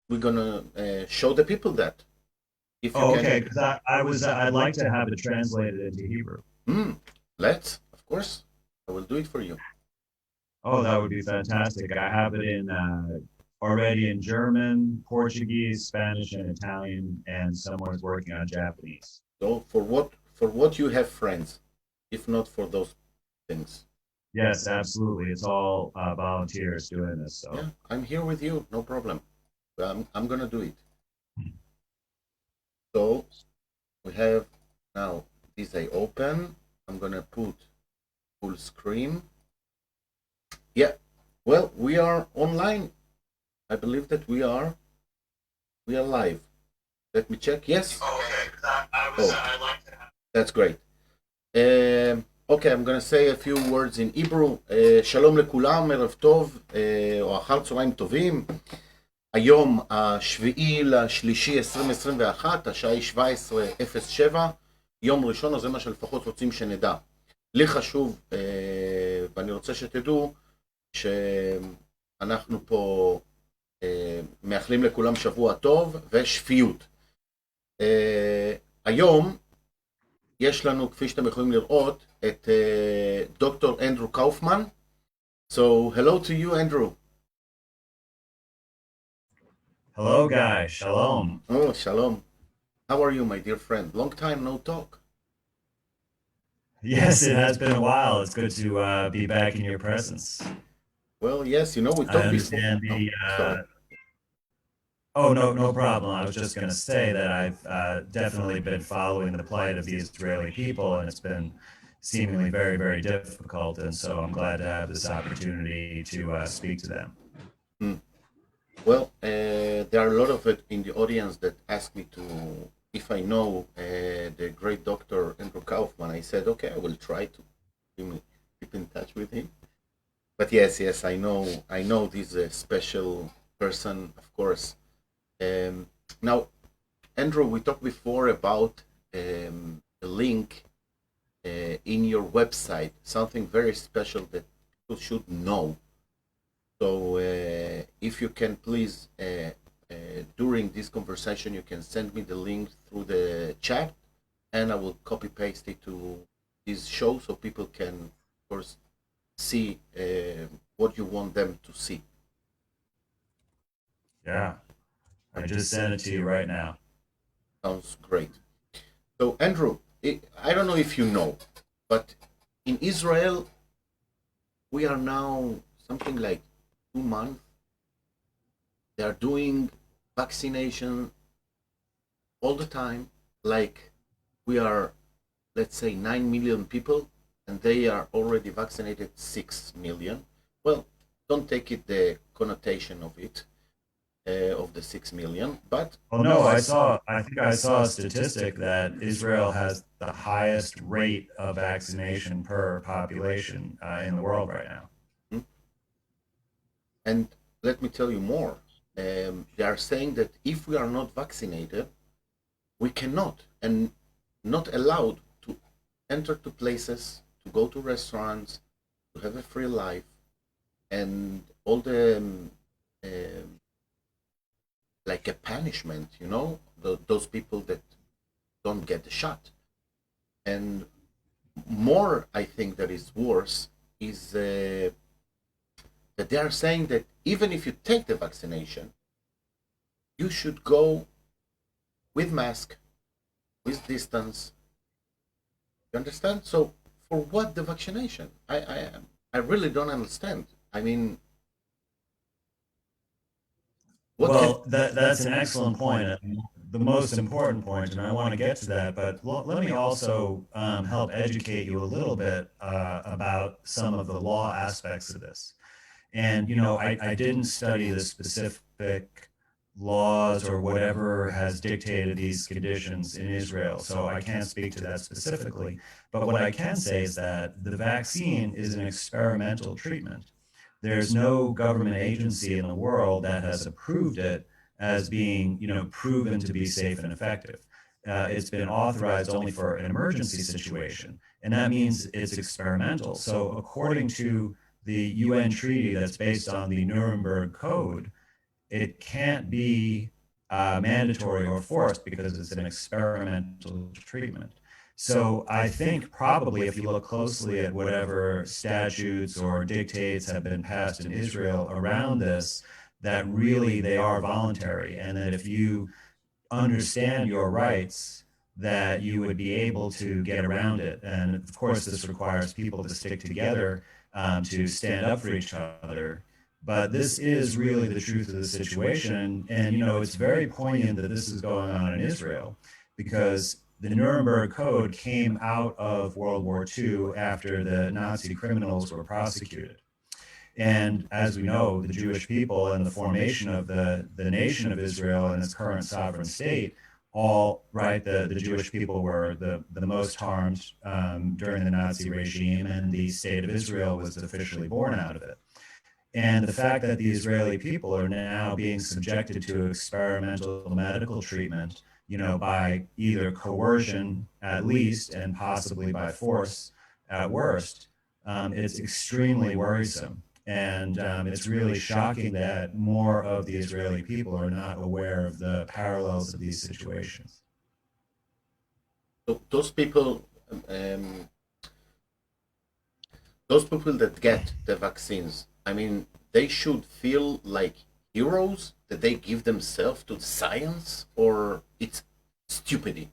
we're gonna show the people that if you Oh, can. okay. Because I'd like to have it translated into Hebrew. Mm, let's, of course, I will do it for you. Oh, that would be fantastic. I have it in already in German, Portuguese, Spanish, and Italian, and someone's working on Japanese. So for what you have friends, if not for those things. Yes, absolutely. It's all volunteers doing this. Yeah, So, I'm here with you, no problem. I'm gonna do it. So we have now this I open. I'm gonna put full screen. Yeah. Well, we are online. I believe that we are live. Let me check. Yes. okay, because Oh, I like to have. that's great. אוקיי, I'm going to say a few words in Hebrew. שלום לכולם, ערב טוב, או אחר צהריים טובים. היום השביעי לשלישי 2021, השעה היא 17:07, יום ראשון, אז זה מה שלפחות רוצים שנדע. לי חשוב, ואני רוצה שתדעו, שאנחנו פה מאחלים לכולם שבוע טוב ושפיות. היום יש לנו, כפי שאתם יכולים לראות, את דוקטור אנדרו קאופמן. So, hello to you, Andrew. Hello, guys. Shalom. Oh, shalom. How are you, my dear friend? Long time no talk. Yes, it has been a while. It's good to be back in your presence. Well, yes, we I talked before. understand Oh, the. sorry. Oh, no, no problem. I was just going to say that I've definitely been following the plight of the Israeli people, and it's been seemingly very, very difficult. And so I'm glad to have this opportunity to speak to them. Hmm. Well, there are a lot of it in the audience that ask me to if I know the great doctor Andrew Kaufman. I said, okay, I will try to keep in touch with him. But yes, yes, I know this special person, of course. Now, Andrew, we talked before about a link in your website, something very special that people should know. So, if you can please, during this conversation, you can send me the link through the chat, and I will copy paste it to this show so people can, of course, see what you want them to see. Yeah, I just sent it to you right now. Sounds great. So, Andrew, I don't know if you know, but in Israel, we are now something like 2 months. They are doing vaccination all the time, like we are, let's say, 9 million people, and they are already vaccinated 6 million. Well, don't take it the connotation of it, of the 6 million, but Well, no, I think I saw a statistic that Israel has the highest rate of vaccination per population in the world right now. hmm, and let me tell you more. They are saying that if we are not vaccinated, we cannot and not allowed to enter to places, to go to restaurants, to have a free life, and all the like a punishment, those people that don't get the shot. And more, I think that is worse is that they are saying that even if you take the vaccination, you should go with mask, with distance. You understand? So for what the vaccination? I really don't understand. I mean, what can? Well, that's an excellent point. The most important point, and I want to get to that. But let me also help educate you a little bit about some of the law aspects of this. And I didn't study the specific laws or whatever has dictated these conditions in Israel, so I can't speak to that specifically. But what I can say is that the vaccine is an experimental treatment. There's no government agency in the world that has approved it as being, proven to be safe and effective. It's been authorized only for an emergency situation, and that means it's experimental. So, according to the UN treaty that's based on the Nuremberg Code, it can't be mandatory or forced because it's an experimental treatment. So I think probably if you look closely at whatever statutes or dictates have been passed in Israel around this, that really they are voluntary, and that if you understand your rights, that you would be able to get around it. And of course, this requires people to stick together, to stand up for each other. But this is really the truth of the situation. And, you know, it's very poignant that this is going on in Israel because the Nuremberg Code came out of World War II after the Nazi criminals were prosecuted. And as we know, the Jewish people and the formation of the nation of Israel and its current sovereign state, all right, the Jewish people were the most harmed during the Nazi regime, and the state of Israel was officially born out of it. And the fact that the Israeli people are now being subjected to experimental medical treatment, you know, by either coercion at least and possibly by force at worst, it's extremely worrisome. And it's really shocking that more of the Israeli people are not aware of the parallels of these situations. So um, those people that get the vaccines, I mean, they should feel like heroes that they give themselves to science, or it's stupidity.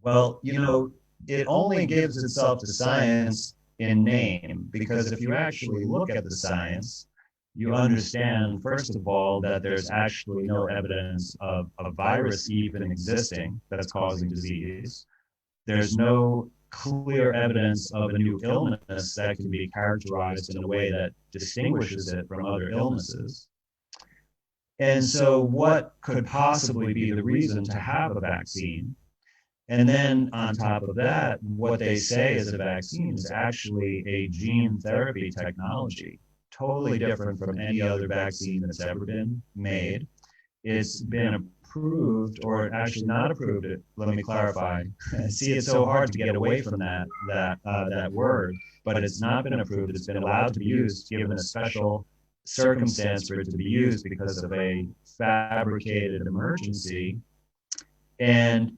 Well, you know, it only gives itself to science in name, because if you actually look at the science, you understand, first of all, that there's actually no evidence of a virus even existing that's causing disease. There's no clear evidence of a new illness that can be characterized in a way that distinguishes it from other illnesses. And so, what could possibly be the reason to have a vaccine? And then on top of that, what they say is a vaccine is actually a gene therapy technology, totally different from any other vaccine that's ever been made. It's been approved, or actually not approved. Let me clarify. See, it's so hard to get away from that word, but it's not been approved. It's been allowed to be used, given a special circumstance for it to be used because of a fabricated emergency. And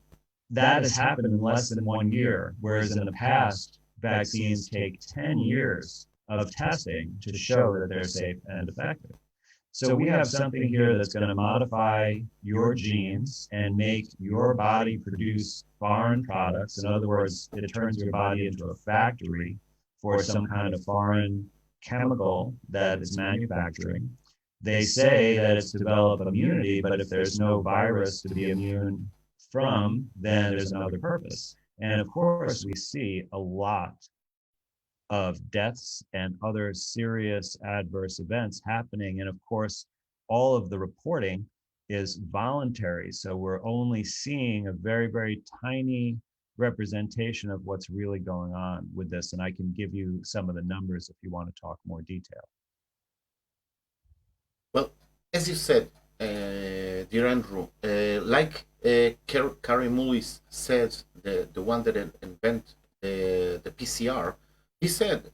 that has happened in less than 1 year, whereas in the past, vaccines take 10 years of testing to show that they're safe and effective. So we have something here that's going to modify your genes and make your body produce foreign products. In other words, it turns your body into a factory for some kind of foreign chemical that it's manufacturing. They say that it's to develop immunity, but if there's no virus to be immune from, then there's another purpose. And of course, we see a lot of deaths and other serious adverse events happening. And of course, all of the reporting is voluntary. So we're only seeing a very, very tiny representation of what's really going on with this. And I can give you some of the numbers if you want to talk more detail. Well, as you said, dear Andrew, like Carrie Mullis says, the one that invented the PCR, he said,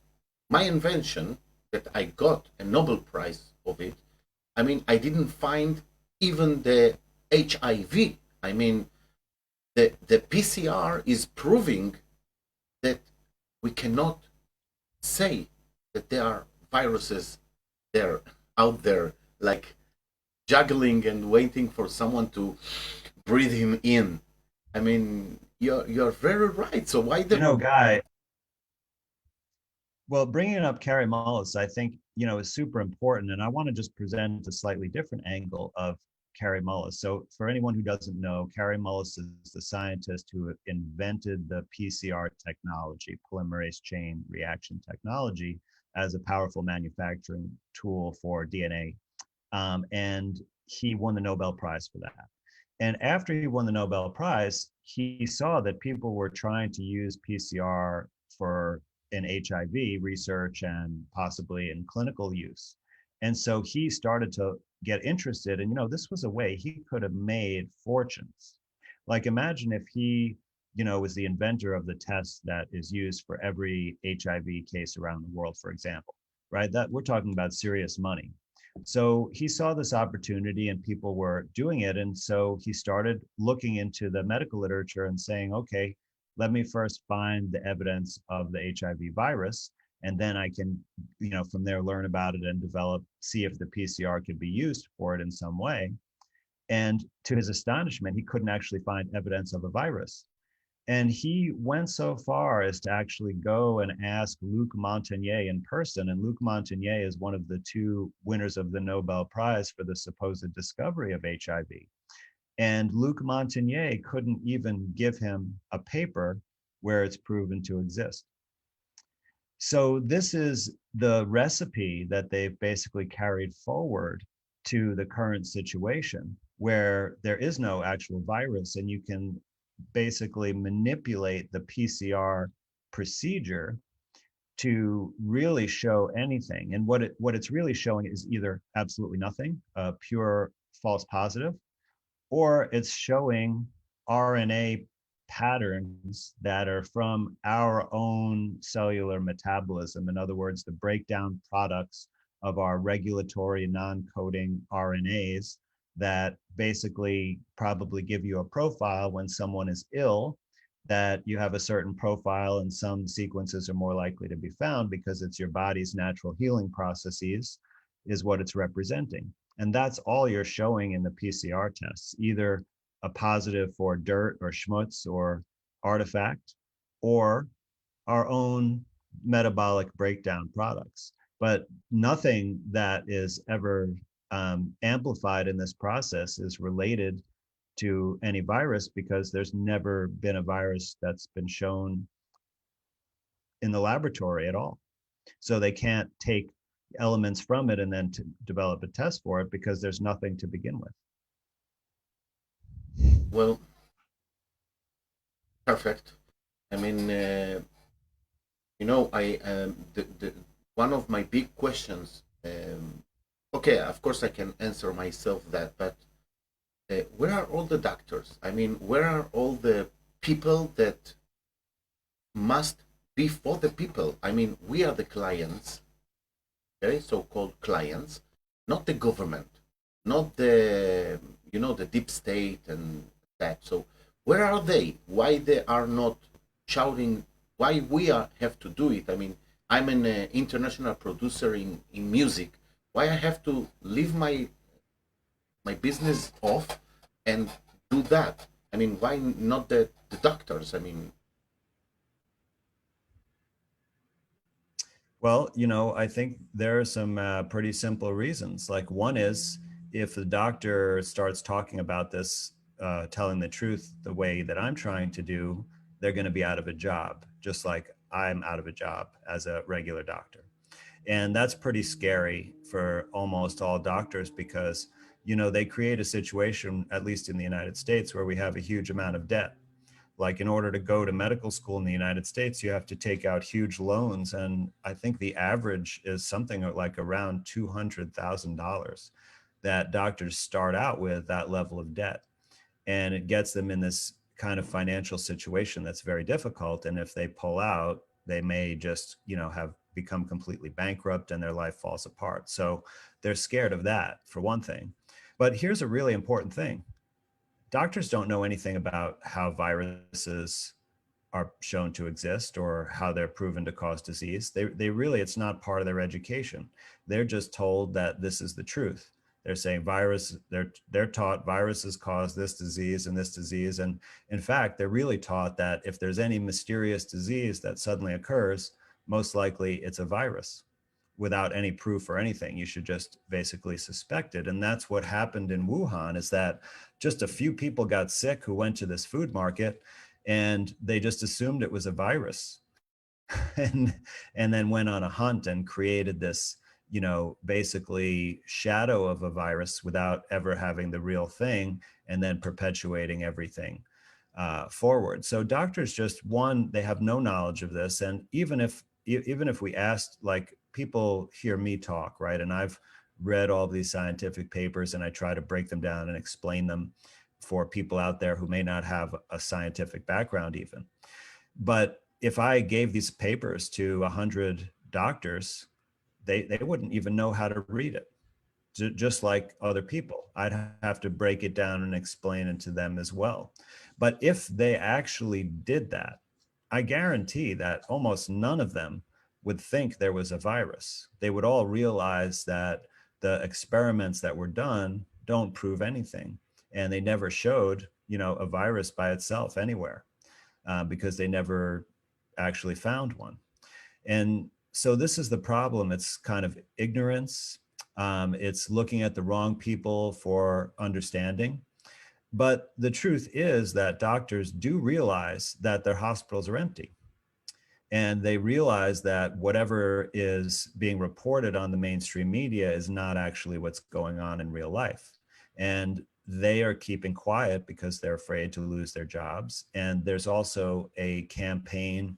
my invention that I got a Nobel Prize of it, I mean, I didn't find even the HIV. I mean, the PCR is proving that we cannot say that there are viruses there out there, like juggling and waiting for someone to breathe him in. I mean, you're very right. So why You the know, Guy, well, bringing up Carrie Mullis, I think, you know, is super important. And I want to just present a slightly different angle of Carrie Mullis. So, for anyone who doesn't know, Carrie Mullis is the scientist who invented the PCR technology, polymerase chain reaction technology, as a powerful manufacturing tool for DNA. And he won the Nobel Prize for that. And after he won the Nobel Prize, he saw that people were trying to use PCR for in HIV research and possibly in clinical use. And so he started to get interested. And, you know, this was a way he could have made fortunes. Like, imagine if he, you know, was the inventor of the test that is used for every HIV case around the world, for example, right? That we're talking about serious money. So he saw this opportunity and people were doing it. And so he started looking into the medical literature and saying, okay, let me first find the evidence of the HIV virus. And then I can, from there learn about it and develop, see if the PCR could be used for it in some way. And to his astonishment, he couldn't actually find evidence of a virus. And he went so far as to actually go and ask Luc Montagnier in person. And Luc Montagnier is one of the two winners of the Nobel Prize for the supposed discovery of HIV. And Luc Montagnier couldn't even give him a paper where it's proven to exist. So this is the recipe that they've basically carried forward to the current situation where there is no actual virus and you can basically manipulate the PCR procedure to really show anything. And what it's really showing is either absolutely nothing, a pure false positive, or it's showing RNA patterns that are from our own cellular metabolism. In other words, the breakdown products of our regulatory non-coding RNAs that basically probably give you a profile when someone is ill, that you have a certain profile and some sequences are more likely to be found because it's your body's natural healing processes is what it's representing. And that's all you're showing in the PCR tests, either a positive for dirt or schmutz or artifact, or our own metabolic breakdown products. But nothing that is ever amplified in this process is related to any virus because there's never been a virus that's been shown in the laboratory at all. So they can't take elements from it and then to develop a test for it because there's nothing to begin with. Well, perfect. I mean, I the one of my big questions. Okay, of course I can answer myself that, but where are all the doctors? I mean, where are all the people that must be for the people? I mean, we are the clients, okay, so-called clients, not the government, not the deep state and that. So where are they? Why they are not shouting? Why have to do it? I mean, I'm an international producer in music. Why I have to leave my business off and do that? I mean, why not the doctors? I mean, Well, I think there are some pretty simple reasons. Like one is if the doctor starts talking about this, telling the truth the way that I'm trying to do, they're going to be out of a job, just like I'm out of a job as a regular doctor. And that's pretty scary for almost all doctors because, they create a situation, at least in the United States, where we have a huge amount of debt. Like in order to go to medical school in the United States, you have to take out huge loans. And I think the average is something like around $200,000 that doctors start out with that level of debt. And it gets them in this kind of financial situation that's very difficult. And if they pull out, they may just, have become completely bankrupt and their life falls apart. So they're scared of that, for one thing. But here's a really important thing: doctors don't know anything about how viruses are shown to exist or how they're proven to cause disease. They really, it's not part of their education. They're just told that this is the truth. They're saying they're taught viruses cause this disease and this disease. And in fact, they're really taught that if there's any mysterious disease that suddenly occurs, most likely it's a virus without any proof or anything. You should just basically suspect it. And that's what happened in Wuhan, is that just a few people got sick who went to this food market and they just assumed it was a virus and and then went on a hunt and created this, basically shadow of a virus without ever having the real thing, and then perpetuating everything forward. So doctors, just one, they have no knowledge of this. And even if we asked, like, people hear me talk, right, and I've read all these scientific papers and I try to break them down and explain them for people out there who may not have a scientific background even. But if I gave these papers to 100 doctors, they wouldn't even know how to read it. just like other people. I'd have to break it down and explain it to them as well. But if they actually did that, I guarantee that almost none of them would think there was a virus. They would all realize that the experiments that were done don't prove anything. And they never showed, a virus by itself anywhere, because they never actually found one. And so this is the problem. It's kind of ignorance. It's looking at the wrong people for understanding. But the truth is that doctors do realize that their hospitals are empty. And they realize that whatever is being reported on the mainstream media is not actually what's going on in real life. And they are keeping quiet because they're afraid to lose their jobs. And there's also a campaign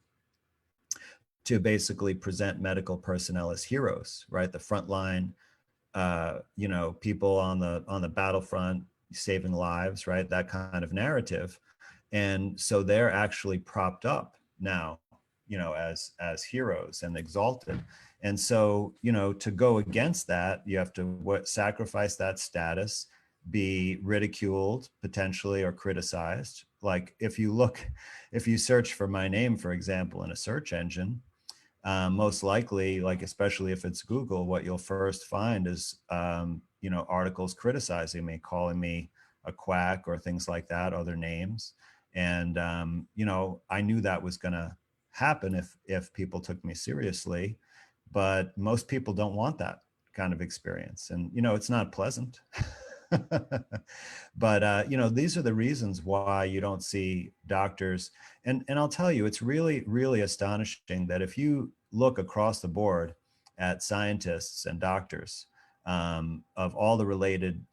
to basically present medical personnel as heroes, right? The frontline, people on the battlefront saving lives, right? That kind of narrative. And so they're actually propped up now, as heroes and exalted. And so, to go against that, you have to sacrifice that status, be ridiculed potentially or criticized. Like if you search for my name, for example, in a search engine, most likely, like especially if it's Google, what you'll first find is articles criticizing me, calling me a quack or things like that, other names. And I knew that was going to happen if people took me seriously, but most people don't want that kind of experience, and it's not pleasant. But these are the reasons why you don't see doctors. And I'll tell you, it's really, really astonishing that if you look across the board at scientists and doctors, of all the related,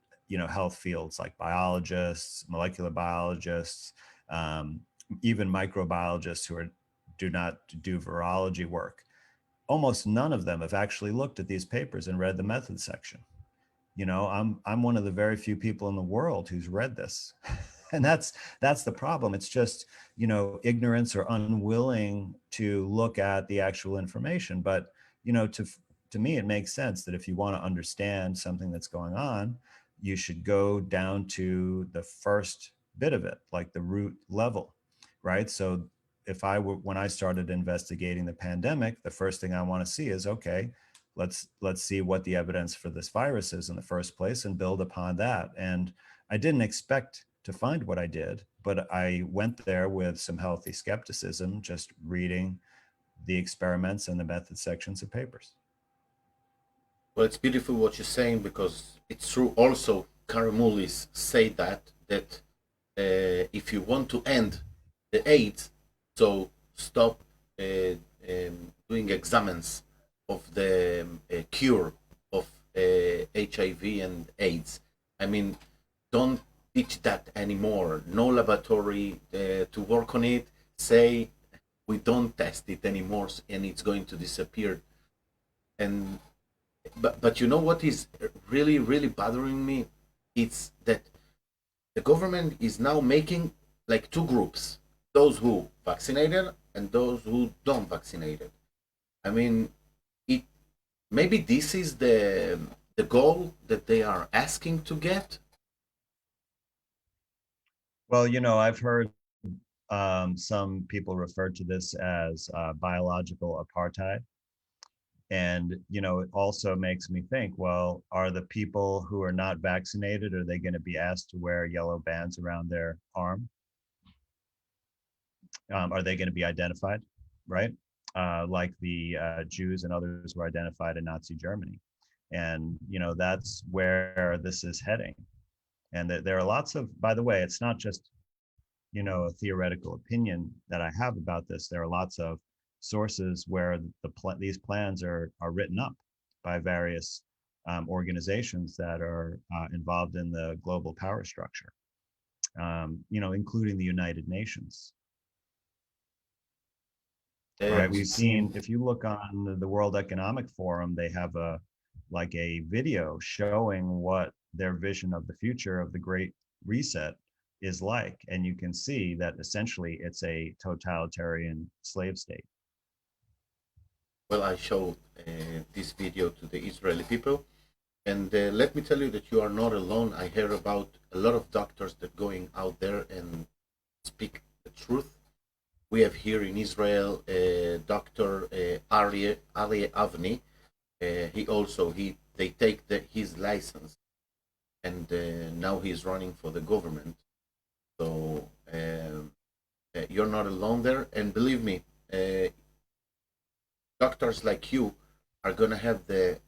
health fields, like biologists, molecular biologists, um, even microbiologists who do not do virology work, almost none of them have actually looked at these papers and read the method section. I'm one of the very few people in the world who's read this. And that's the problem. It's just, ignorance or unwilling to look at the actual information. But, to me, it makes sense that if you want to understand something that's going on, you should go down to the first bit of it, like the root level, right? So when I started investigating the pandemic, the first thing I want to see is, okay, let's see what the evidence for this virus is in the first place and build upon that. And I didn't expect to find what I did, but I went there with some healthy skepticism, just reading the experiments and the method sections of papers. Well, it's beautiful what you're saying because it's true. Also, Karamulis say that if you want to end the AIDS, so stop doing examines of the cure of HIV and AIDS. I mean, don't teach that anymore. No laboratory to work on it. Say we don't test it anymore, and it's going to disappear. And but you know what is really really bothering me? It's that the government is now making like two groups: those who vaccinated and those who don't vaccinated. I mean, it maybe this is the goal that they are asking to get. Well, I've heard some people refer to this as biological apartheid. And, it also makes me think, well, are the people who are not vaccinated, are they going to be asked to wear yellow bands around their arm? Are they going to be identified, right? Like the Jews and others were identified in Nazi Germany. And, that's where this is heading. And there are lots of, by the way, it's not just, a theoretical opinion that I have about this. There are lots of sources where these plans are written up by various organizations that are involved in the global power structure, including the United Nations. Right. We've seen, if you look on the World Economic Forum, they have a video showing what their vision of the future of the Great Reset is like. And you can see that essentially it's a totalitarian slave state. Well, I showed this video to the Israeli people, And let me tell you that you are not alone. I hear about a lot of doctors that going out there and speak the truth. We have here in Israel Dr. Aryeh Avni. He also he they take his license, and now he's running for the government. So you're not alone there. And believe me, uh, doctors like you are gonna have the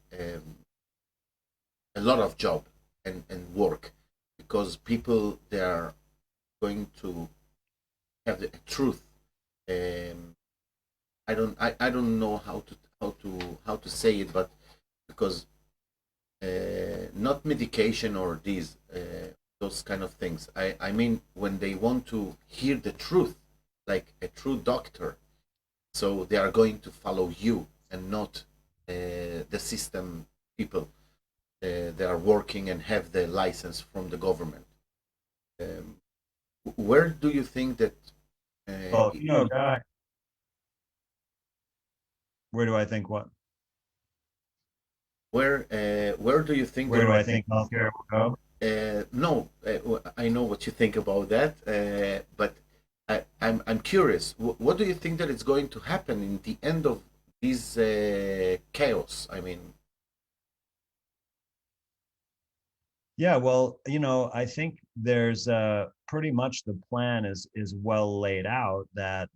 a lot of job and work, because people they are going to have the truth. Um, I don't know how to say it, but because not medication or those kind of things. I mean when they want to hear the truth, like a true doctor, so they are going to follow you and not the system people. They are working and have the license from the government. Um, where do you think that? Well, Uh, Guy, where do I think what? where do you think Where that? do I think healthcare will go? No, I know what you think about that, but I'm curious. What do you think that is going to happen in the end of this chaos? I mean, Yeah, well, I think there's pretty much the plan is well laid out that,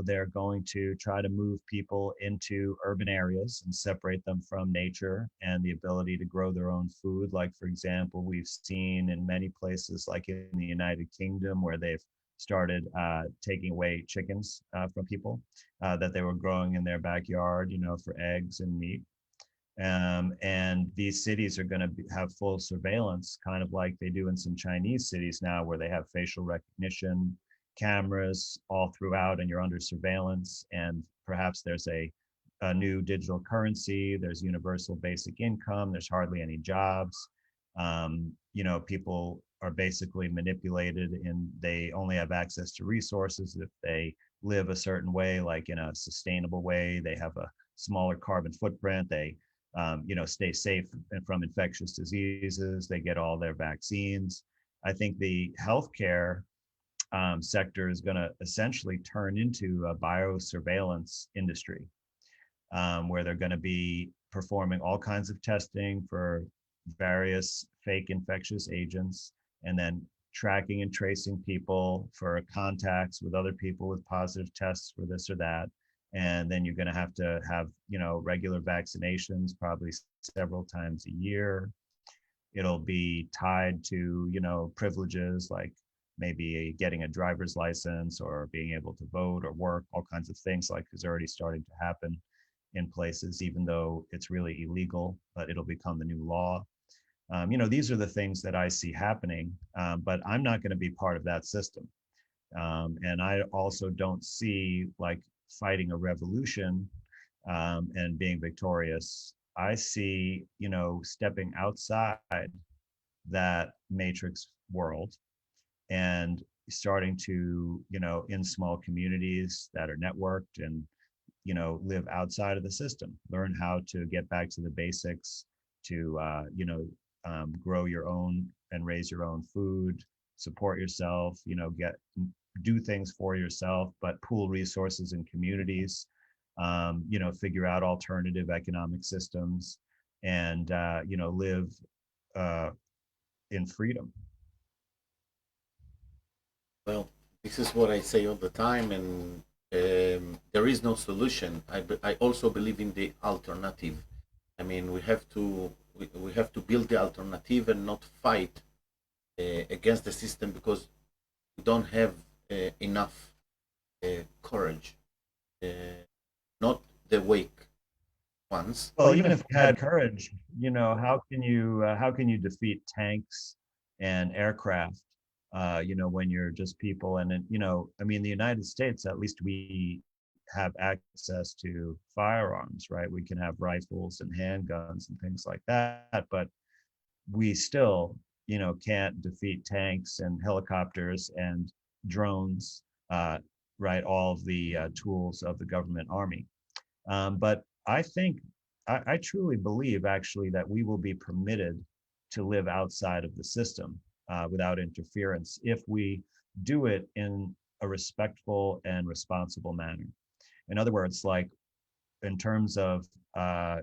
they're going to try to move people into urban areas and separate them from nature and the ability to grow their own food. Like, for example, we've seen in many places, like in the United Kingdom, where they've started taking away chickens from people that they were growing in their backyard, for eggs and meat. And these cities are going to have full surveillance, kind of like they do in some Chinese cities now, where they have facial recognition cameras all throughout, and you're under surveillance. And perhaps there's a new digital currency. There's universal basic income. There's hardly any jobs. People are basically manipulated, and they only have access to resources if they live a certain way, like in a sustainable way. They have a smaller carbon footprint. They stay safe from infectious diseases. They get all their vaccines. I think the healthcare sector is going to essentially turn into a biosurveillance industry, where they're going to be performing all kinds of testing for various fake infectious agents, and then tracking and tracing people for contacts with other people with positive tests for this or that. And then you're going to have regular vaccinations, probably several times a year. It'll be tied to privileges, like maybe getting a driver's license or being able to vote or work, all kinds of things, like is already starting to happen in places, even though it's really illegal, but it'll become the new law. These are the things that I see happening, but I'm not going to be part of that system. And I also don't see like fighting a revolution and being victorious. I see, stepping outside that matrix world and starting to, in small communities that are networked and, live outside of the system, learn how to get back to the basics, to, grow your own and raise your own food, support yourself, do things for yourself, but pool resources in communities, figure out alternative economic systems, and, live uh, in freedom. well, this is what I say all the time, and there is no solution. I also believe in the alternative. I mean, we have to build the alternative and not fight against the system, because we don't have enough courage. Not the weak ones. Well, even if we had courage, how can you defeat tanks and aircraft? When you're just people, and then, I mean, the United States, at least we have access to firearms, right? We can have rifles and handguns and things like that, but we still, can't defeat tanks and helicopters and drones, uh, right? All of the tools of the government army. But I think I truly believe actually that we will be permitted to live outside of the system without interference if we do it in a respectful and responsible manner. In other words, like in terms of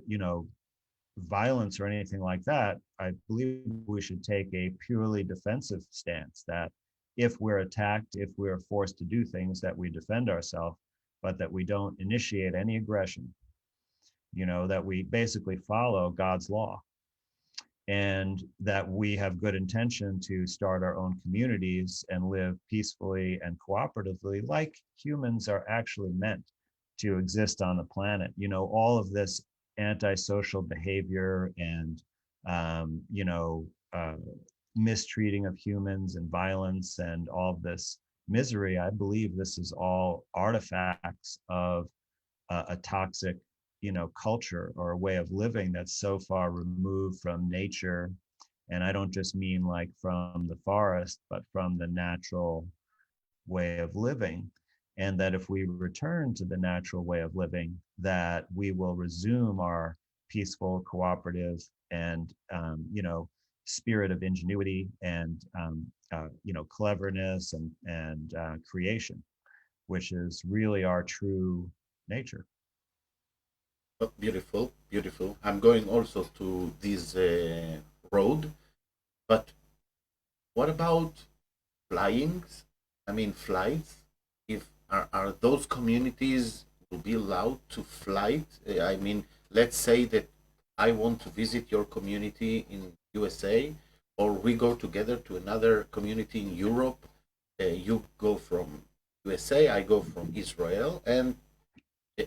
you know, violence or anything like that, I believe we should take a purely defensive stance that if we're attacked, if we're forced to do things, that we defend ourselves, but that we don't initiate any aggression, you know, that we basically follow God's law and that we have good intention to start our own communities and live peacefully and cooperatively like humans are actually meant to exist on the planet. You know, all of this antisocial behavior and you know, mistreating of humans and violence and all of this misery, I believe this is all artifacts of a toxic, you know, culture or a way of living that's so far removed from nature. And I don't just mean like from the forest, but from the natural way of living. And that if we return to the natural way of living, that we will resume our peaceful, cooperative, and you know, spirit of ingenuity and you know, cleverness and creation, which is really our true nature. Oh, beautiful, beautiful. I'm going also to this road, but what about flyings? I mean, flights. If are those communities will be allowed to fly? I mean, let's say that I want to visit your community in USA, or we go together to another community in Europe. You go from USA, I go from Israel, and uh,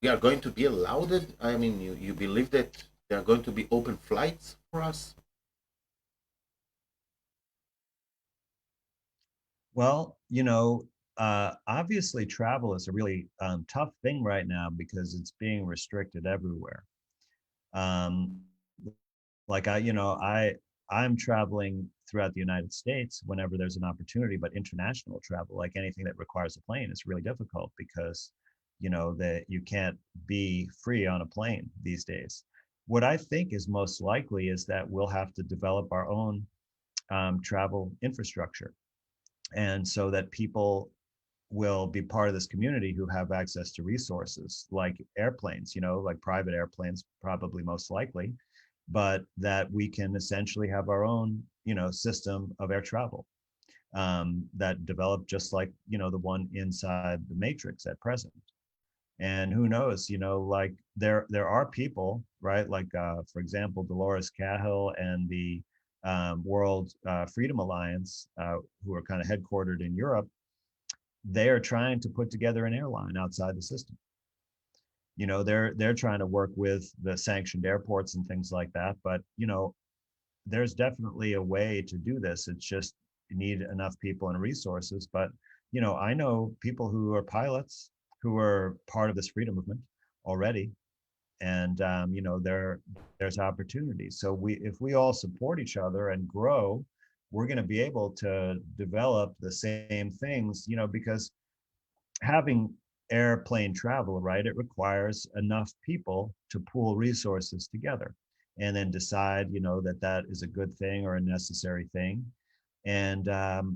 we are going to be allowed it. I mean, you believe that there are going to be open flights for us? Well, you know, obviously travel is a really tough thing right now because it's being restricted everywhere. Um, like I, you know, I'm traveling throughout the United States whenever there's an opportunity, but international travel, like anything that requires a plane, is really difficult because, you know, that you can't be free on a plane these days. What I think is most likely is that we'll have to develop our own travel infrastructure, and so that people will be part of this community who have access to resources like airplanes, you know, like private airplanes, probably most likely, but that we can essentially have our own, you know, system of air travel that developed just like, you know, the one inside the matrix at present. And who knows, you know, like there are people, right, like for example Dolores Cahill and the World Freedom Alliance, who are kind of headquartered in Europe. They are trying to put together an airline outside the system. You know, they're trying to work with the sanctioned airports and things like that, but you know, there's definitely a way to do this. It's just you need enough people and resources. But you know, I know people who are pilots who are part of this freedom movement already, and you know, there's opportunities. So we, if we all support each other and grow, we're going to be able to develop the same things, you know, because having airplane travel, right, it requires enough people to pool resources together and then decide, you know, that that is a good thing or a necessary thing. And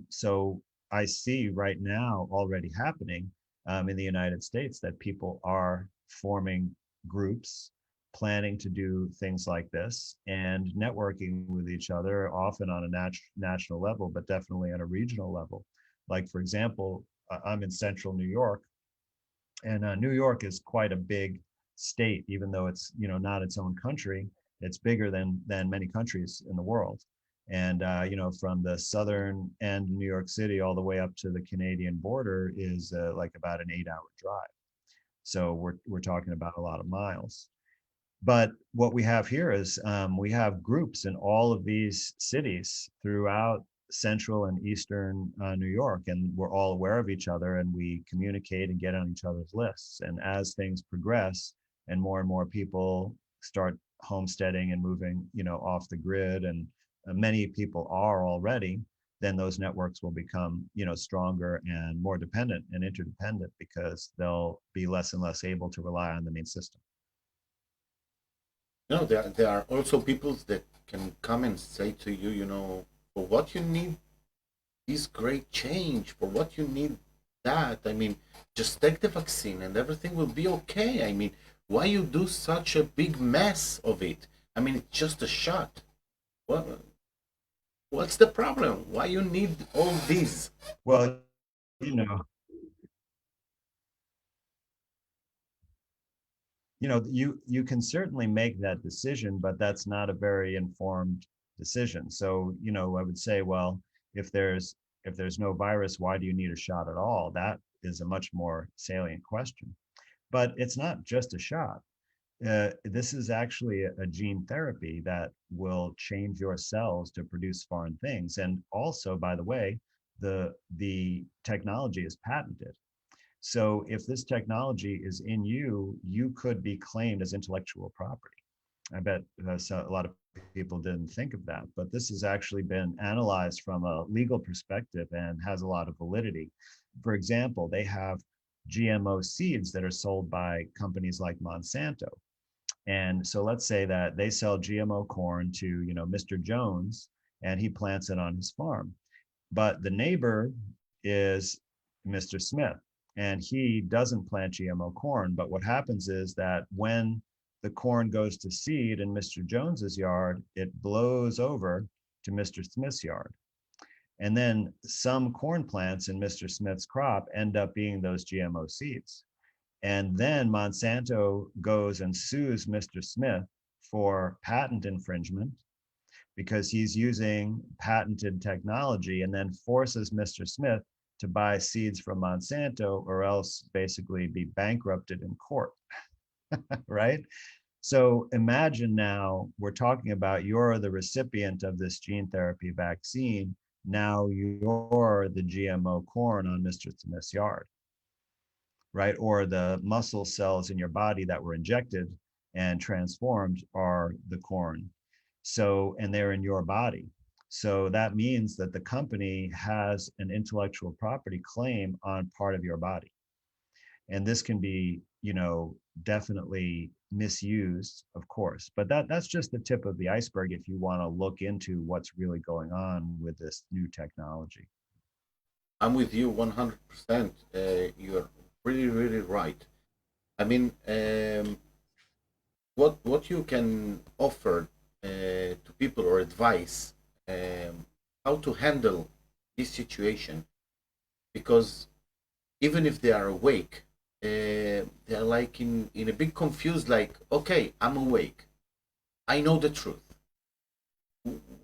so I see right now already happening in the United States that people are forming groups, planning to do things like this and networking with each other, often on a national level, but definitely on a regional level. Like, for example, I'm in central New York, and New York is quite a big state, even though it's, you know, not its own country. It's bigger than many countries in the world. And you know, from the southern end of New York City all the way up to the Canadian border is like about an 8-hour drive. So we're talking about a lot of miles. But what we have here is we have groups in all of these cities throughout central and eastern New York, and we're all aware of each other, and we communicate and get on each other's lists. And as things progress, and more people start homesteading and moving, you know, off the grid, and many people are already, then those networks will become, you know, stronger and more dependent and interdependent because they'll be less and less able to rely on the main system. No, there are also people that can come and say to you, for what you need this great change, for what you need that. I mean, just take the vaccine and everything will be okay. I mean, why you do such a big mess of it? I mean, it's just a shot. What, what's the problem? Why you need all these? Well, you know, you can certainly make that decision, but that's not a very informed decision. So, I would say, well, if there's if there's no virus, why do you need a shot at all? That is a much more salient question. But it's not just a shot. This is actually a gene therapy that will change your cells to produce foreign things. And also, by the way, the technology is patented. So if this technology is in you, you could be claimed as intellectual property. I bet so a lot of people didn't think of that, but this has actually been analyzed from a legal perspective and has a lot of validity. For example, they have GMO seeds that are sold by companies like Monsanto. And so let's say that they sell GMO corn to, Mr. Jones, and he plants it on his farm. But the neighbor is Mr. Smith, and he doesn't plant GMO corn. But what happens is that when the corn goes to seed in Mr. Jones's yard, it blows over to Mr. Smith's yard. And then some corn plants in Mr. Smith's crop end up being those GMO seeds. And then Monsanto goes and sues Mr. Smith for patent infringement because he's using patented technology, and then forces Mr. Smith to buy seeds from Monsanto or else basically be bankrupted in court, right? So imagine now we're talking about you're the recipient of this gene therapy vaccine. Now you're the GMO corn on Mr. Smith's yard, right? Or the muscle cells in your body that were injected and transformed are the corn. So, and they're in your body. So that means that the company has an intellectual property claim on part of your body. And this can be, definitely misused, of course. But that's just the tip of the iceberg if you want to look into what's really going on with this new technology. I'm with you 100%. You're really, really right. I mean, what you can offer to people or advice how to handle this situation, because even if they are awake, they're like in a big confused, like, okay, I'm awake, I know the truth,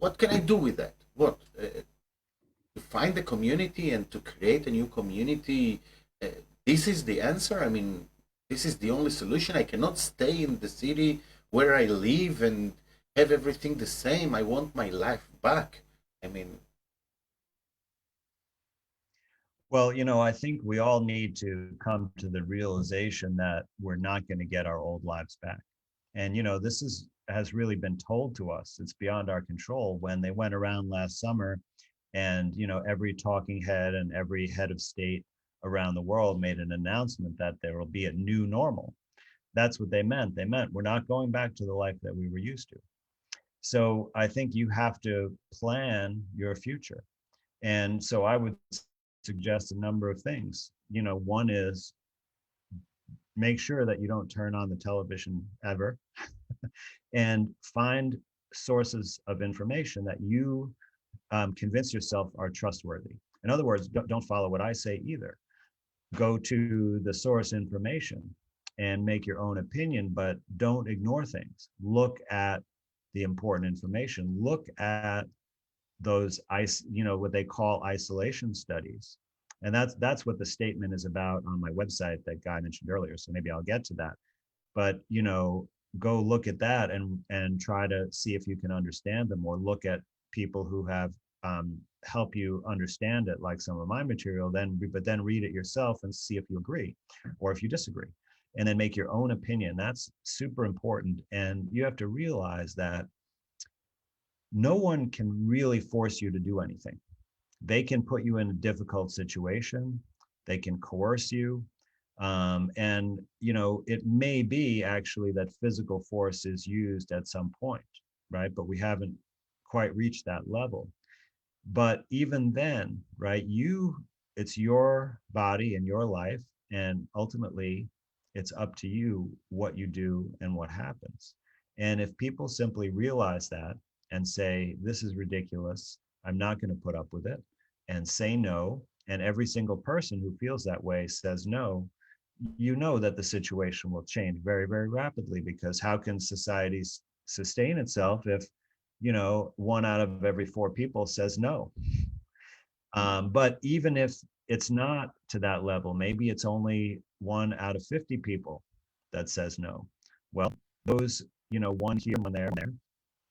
what can I do with that? What to find a community and to create a new community? uh, this is the answer? I mean, this is the only solution? I cannot stay in the city where I live and have everything the same. I want my life back. I mean, Well, I think we all need to come to the realization that we're not going to get our old lives back. And, this has really been told to us. It's beyond our control. When they went around last summer and, every talking head and every head of state around the world made an announcement that there will be a new normal. That's what they meant. They meant we're not going back to the life that we were used to. So I think you have to plan your future. And so I would suggest a number of things. One is make sure that you don't turn on the television ever, and find sources of information that you convince yourself are trustworthy. In other words, don't follow what I say either. Go to the source information and make your own opinion, but don't ignore things. Look at the important information. Look at those what they call isolation studies. And that's what the statement is about on my website that Guy mentioned earlier. So maybe I'll get to that. But go look at that and try to see if you can understand them, or look at people who have help you understand it, like some of my material. Then read it yourself and see if you agree or if you disagree, and then make your own opinion. That's super important. And you have to realize that no one can really force you to do anything. They can put you in a difficult situation. They can coerce you. And, it may be actually that physical force is used at some point, right? But we haven't quite reached that level. But even then, right, it's your body and your life, and ultimately it's up to you what you do and what happens. And if people simply realize that and say, this is ridiculous, I'm not going to put up with it, and say no, and every single person who feels that way says no, that the situation will change very, very rapidly, because how can society sustain itself if, one out of every four people says no? But even if it's not to that level, maybe it's only one out of 50 people that says no. Well, those, one here, one there,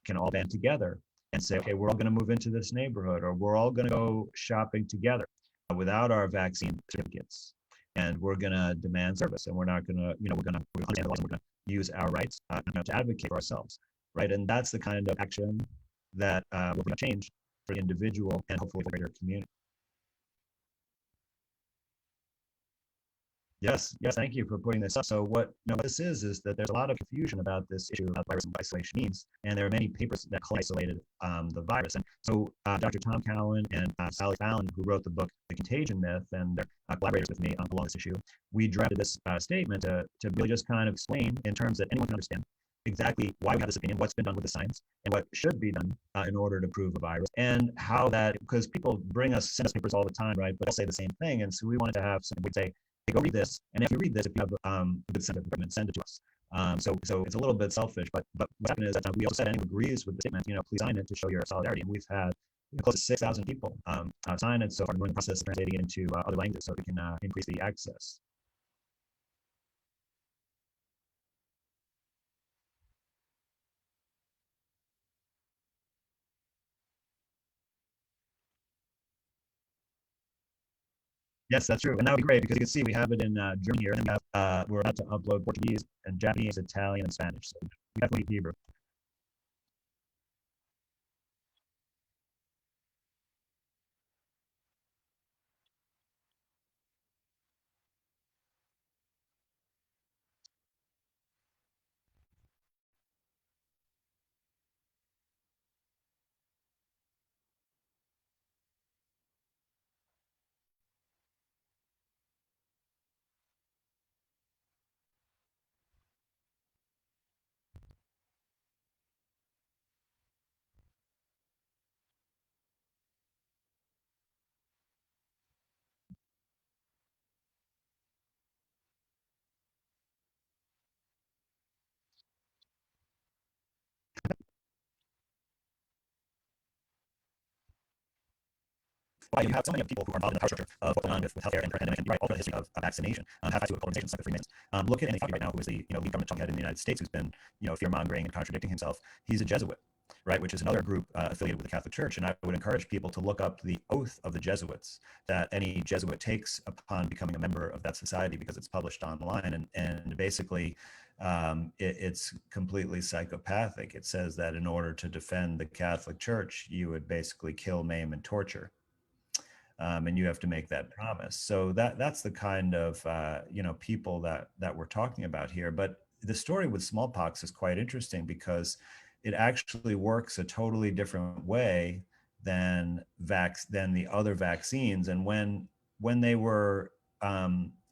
can all band together and say, okay, we're all going to move into this neighborhood, or we're all going to go shopping together without our vaccine certificates. And we're going to demand service, and we're not going to, we're going to use our rights to advocate for ourselves, right? And that's the kind of action that will bring change for the individual and hopefully for the greater community. Yes, yes, thank you for putting this up. So what this is that there's a lot of confusion about this issue of virus and what isolation means, and there are many papers that isolated the virus. And so Dr. Tom Cowan and Sally Fallon, who wrote the book The Contagion Myth, and they're collaborators with me along this issue, we drafted this statement to really just kind of explain in terms that anyone can understand exactly why we have this opinion, what's been done with the science, and what should be done in order to prove a virus, and how that, because people send us papers all the time, right? But they'll say the same thing, and so we wanted to have something we'd say, hey, go read this, and if you read this, if you have a good sense of government, send it to us. So it's a little bit selfish, but what's happened is that we also said anyone who agrees with the statement, please sign it to show your solidarity, and we've had close to 6,000 people sign it so far. We're in the process of translating it into other languages so we can increase the access. Yes, that's true, and that would be great because you can see we have it in German here, and then we're about to upload Portuguese and Japanese, Italian, and Spanish. So we definitely need Hebrew. Why you have so many people who are involved in the power structure of what's going on with healthcare and pandemic, and you write all the history of vaccination, have had to organizations like the Freemasons. Look at Andy Fauci right now, who is the lead government talking head in the United States, who's been fear mongering and contradicting himself. He's a Jesuit, right, which is another group affiliated with the Catholic Church. And I would encourage people to look up the oath of the Jesuits that any Jesuit takes upon becoming a member of that society, because it's published online, and basically it's completely psychopathic. It says that in order to defend the Catholic Church, you would basically kill, maim, and torture, and you have to make that promise. So that's the kind of people that we're talking about here. But the story with smallpox is quite interesting because it actually works a totally different way than the other vaccines. And when they were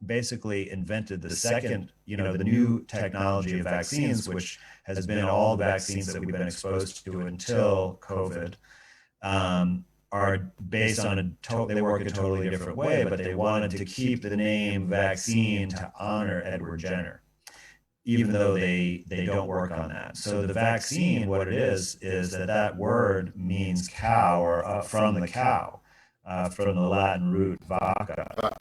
basically invented the second, the new technology of vaccines, which has been in all the vaccines that we've been exposed to until COVID, are based on they work a totally different way, but they wanted to keep the name vaccine to honor Edward Jenner, even though they don't work on that. So the vaccine, what it is that word means cow, or from the cow, from the Latin root vaca.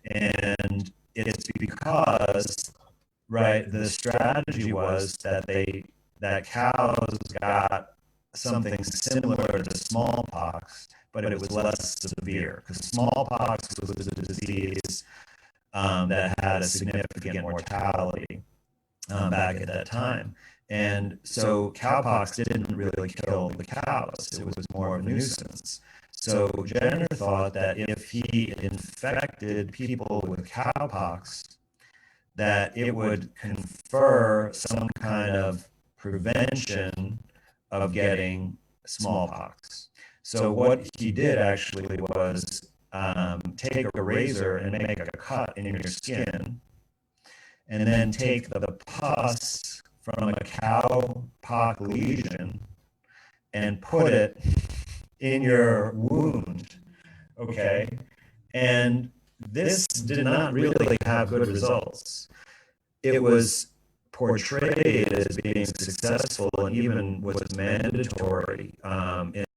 And it's because, right, the strategy was that cows got something similar to smallpox, but it was less severe, because smallpox was a disease that had a significant mortality back at that time. And so cowpox didn't really kill the cows, it was more of a nuisance. So Jenner thought that if he infected people with cowpox, that it would confer some kind of prevention of getting smallpox. So what he did actually was take a razor and make a cut in your skin, and then take the pus from a cow pox lesion and put it in your wound. Okay. And this did not really have good results. It was portrayed as being successful and even was mandatory in